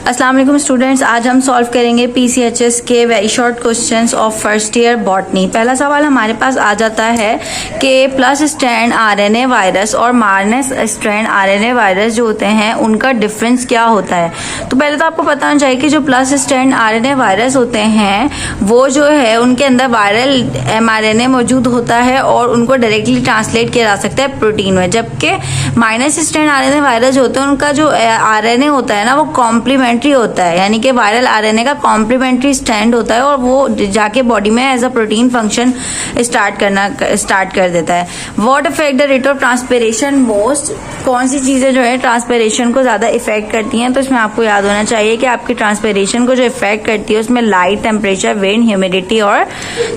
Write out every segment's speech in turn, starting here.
अस्सलाम वालेकुम स्टूडेंट्स, आज हम सॉल्व करेंगे पीसीएचएस के very short questions of first year botany. पहला सवाल हमारे पास आ जाता है कि प्लस स्ट्रैंड आरएनए वायरस और माइनस स्ट्रैंड आरएनए वायरस जो होते हैं उनका डिफरेंस क्या होता है। तो पहले तो आपको पता होना चाहिए कि जो प्लस स्ट्रैंड आरएनए वायरस होते हैं वो जो है उनके अंदर वायरल एमआरएनए मौजूद होता है और उनको डायरेक्टली ट्रांसलेट किया जा सकता है प्रोटीन में, जबकि माइनस स्ट्रैंड आरएनए वायरस जो होते हैं उनका जो आरएनए होता है ना वो कॉम्प्लीमेंट्री होता है, यानी कि वायरल आरएनए का कॉम्प्लीमेंट्री स्ट्रैंड होता है और वो जाके बॉडी में as a protein function start कर देता है। What affect the rate of transpiration most, कौन सी चीजें जो है ट्रांसपिरेशन को ज्यादा इफेक्ट करती हैं। तो इसमें आपको याद होना चाहिए कि आपकी ट्रांसपिरेशन को जो इफेक्ट करती है उसमें लाइट, टेम्परेचर, विंड, ह्यूमिडिटी और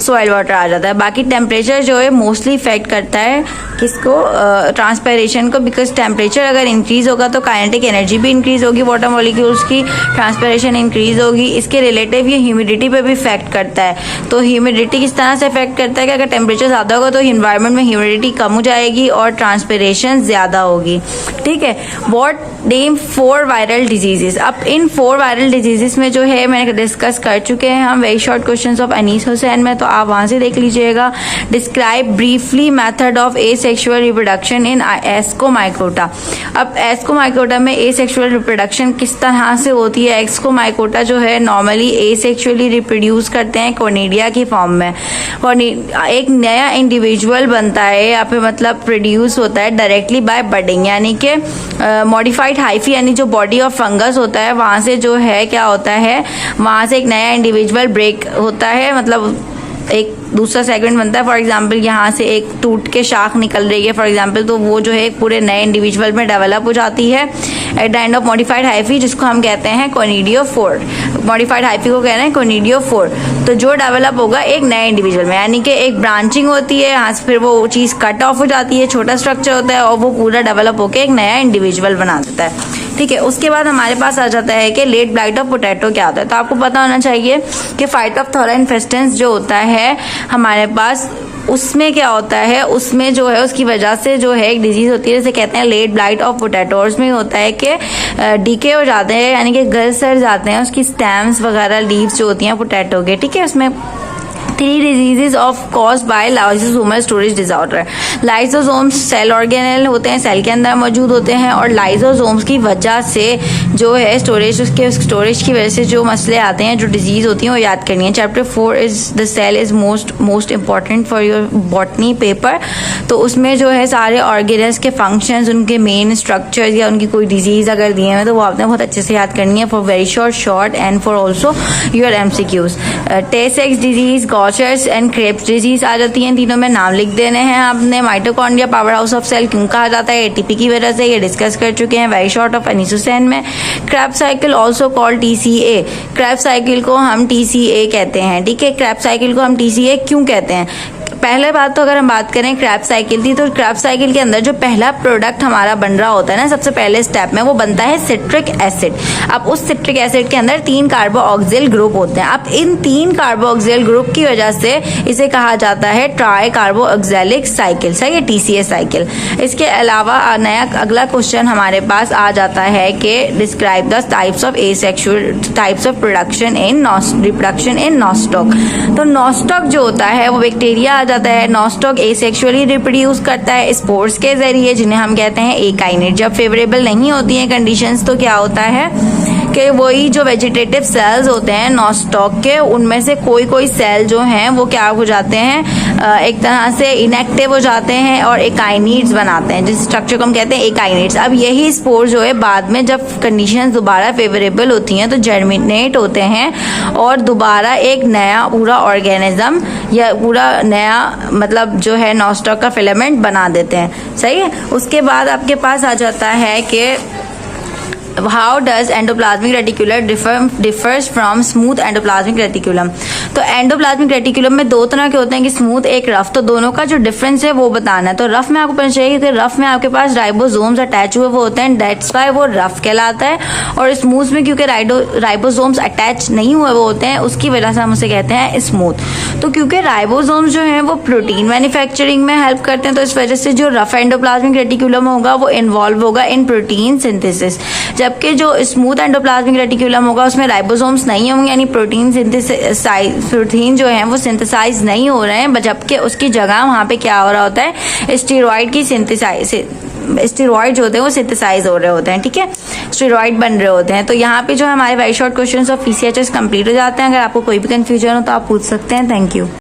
सॉइल वाटर आ जाता है। बाकी टेम्परेचर जो है मोस्टली इफेक्ट करता है किसको, ट्रांसपिरेशन को, बिकॉज टेम्परेचर अगर इंक्रीज होगा तो काइनेटिक एनर्जी भी इंक्रीज होगी, वाटर मॉलिक्यूल्स की ट्रांसपिरेशन इंक्रीज होगी। इसके रिलेटिव ये ह्यूमिडिटी पे भी इफेक्ट करता है। तो ह्यूमिडिटी किस तरह से इफेक्ट करता है कि अगर टेम्परेचर ज्यादा होगा तो इन्वायरमेंट में ह्यूमिडिटी कम हो जाएगी और ट्रांसपिरेशन ज्यादा होगी। ठीक है। What name 4 viral diseases. अब इन 4 वायरल डिजीजेस में जो है मैंने डिस्कस कर चुके हैं हम very short questions of Anees Hussain में, तो आप वहां से देख लीजिएगा। Describe briefly method of asexual reproduction in Ascomycota. अब एस्कोमाइकोटा में एसेक्सुअल रिप्रोडक्शन किस तरह से होती है। एस्कोमाइकोटा जो है नॉर्मली एसेक्सुअली रिप्रोड्यूस करते हैं कोनिडिया की फॉर्म में, और एक नया इंडिविजुअल बनता है या फिर मतलब प्रोड्यूस होता है डायरेक्टली बाय बडिंग, यानी कि मॉडिफाइड हाइफी, यानी जो बॉडी ऑफ फंगस होता है वहां से जो है क्या होता है, वहां से एक नया इंडिविजुअल ब्रेक होता है, मतलब एक दूसरा सेगमेंट बनता है। फॉर एग्जाम्पल यहाँ से एक टूट के शाख निकल रही है फॉर एग्जाम्पल, तो वो जो है एक पूरे नए इंडिविजुअल में डेवलप हो जाती है at the end of modified hyphae, जिसको हम कहते हैं कोनिडियोफोर। मॉडिफाइड हाइफी को कह रहे हैं कोनिडियोफोर। तो जो डेवलप होगा एक नए इंडिविजुअल में, यानी कि एक ब्रांचिंग होती है, यहाँ से फिर वो चीज़ कट ऑफ हो जाती है, छोटा स्ट्रक्चर होता है और वो पूरा डेवलप होकर एक नया इंडिविजुअल बना देता है। ठीक है। उसके बाद हमारे पास आ जाता है कि लेट ब्लाइट ऑफ पोटैटो क्या होता है। तो आपको पता होना चाहिए कि फाइटोप्थोरा इन्फेस्टेंस जो होता है हमारे पास, उसमें क्या होता है, उसमें जो है उसकी वजह से जो है एक डिजीज होती है जिसे कहते हैं लेट ब्लाइट ऑफ पोटैटो। उसमें होता है कि डीके हो जाते हैं, यानी कि गल सड़ जाते हैं उसकी स्टेम्स वगैरह, लीव्स जो होती हैं पोटैटो के। ठीक है। उसमें 3 diseases of cause by lysosomal storage disorder. Lysosomes cell organelle होते हैं, सेल के अंदर मौजूद होते हैं, और लाइसोसोम्स की वजह से जो है स्टोरेज, उसके स्टोरेज की वजह से जो मसले आते हैं, जो डिजीज होती हैं वो याद करनी है। Chapter 4 is the cell is most important for your botany paper. तो उसमें जो है सारे ऑर्गेनल्स के फंक्शंस, उनके मेन स्ट्रक्चर्स या उनकी कोई डिजीज अगर दिए हैं तो वो आपने बहुत अच्छे से याद करनी है for very short and for also your MCQs। Tay सेक्स disease, Gaucher's and Krebs disease आ जाती हैं। तीनों में नाम लिख देने हैं आपने। Mitochondria powerhouse of cell क्यों कहा जाता है, एटीपी की वजह से, ये डिस्कस कर चुके हैं very short of Anees Hussain में। Krebs cycle also called TCA। Krebs cycle को हम TCA कहते हैं। ठीक है। क्रेब्स साइकिल को हम TCA क्यों कहते हैं। पहले बात तो अगर हम बात करें क्रेब्स साइकिल की, तो क्रेब्स साइकिल के अंदर जो पहला प्रोडक्ट हमारा बन रहा होता है ना सबसे पहले स्टेप में, वो बनता है सिट्रिक एसिड। अब उस सिट्रिक एसिड के अंदर 3 कार्बोऑक्सिल ग्रुप होते हैं। अब इन 3 कार्बोऑक्सिल ग्रुप की वजह से इसे कहा जाता है ट्राई कार्बोऑक्सैलिक साइकिल। सही है, TCA साइकिल। इसके अलावा नया अगला क्वेश्चन हमारे पास आ जाता है कि describe the types of asexual types of reproduction in nostoc. तो नॉस्टॉक जो होता है वो बैक्टीरिया जाता है। नॉस्टॉक एसेक्सुअली रिप्रोड्यूस करता है स्पोर्स के जरिए, जिन्हें हम कहते हैं एकाइनेट। जब फेवरेबल नहीं होती हैं कंडीशंस तो क्या होता है कि वही जो वेजिटेटिव सेल्स होते हैं नॉस्टॉक के, उनमें से कोई सेल जो हैं वो क्या हो जाते हैं, एक तरह से इनएक्टिव हो जाते हैं और एकाइनेट्स बनाते हैं, जिस स्ट्रक्चर को हम कहते हैं एकाइनेट्स। अब यही स्पोर जो है बाद में जब कंडीशंस दोबारा फेवरेबल होती हैं तो जर्मिनेट होते हैं और दोबारा एक नया पूरा ऑर्गेनिज्म या पूरा नया मतलब जो है नॉस्टॉक का फिलामेंट बना देते हैं। सही है। उसके बाद आपके पास आ जाता है कि how does endoplasmic reticular differs from smooth endoplasmic reticulum. तो एंडोप्लाज्मिक रेटिकुलम में 2 तरह के होते हैं कि स्मूथ, एक रफ। तो दोनों का जो डिफरेंस है वो बताना है। तो रफ में आपको पता चाहिए कि रफ में आपके पास राइबोसोम्स अटैच हुए वो होते हैं, दैट्स व्हाई वो रफ कहलाता है। और स्मूथ में क्योंकि राइबोसोम्स अटैच नहीं हुए वो होते हैं, उसकी वजह से हम उसे कहते हैं स्मूथ। तो क्योंकि राइबोसोम्स जो हैं वो प्रोटीन मैन्युफैक्चरिंग में हेल्प करते हैं, तो इस वजह से जो रफ एंडोप्लाज्मिक रेटिकुलम होगा वो इन्वॉल्व होगा इन प्रोटीन सिंथेसिस। जबकि जो स्मूथ एंडोप्लाज्मिक रेटिकुलम होगा उसमें राइबोसोम्स नहीं होंगे, यानी प्रोटीन जो है वो सिंथेसाइज नहीं हो रहे हैं, जबकि उसकी जगह वहाँ पे क्या हो रहा होता है, स्टेरॉइड की स्टेरॉइड जो होते हैं वो सिंथेसाइज हो रहे होते हैं, ठीक है, स्टेरॉइड बन रहे होते हैं। तो यहाँ पे जो हमारे very short questions of PCHS complete हो जाते हैं। अगर आपको कोई भी कंफ्यूजन हो तो आप पूछ सकते हैं। Thank you.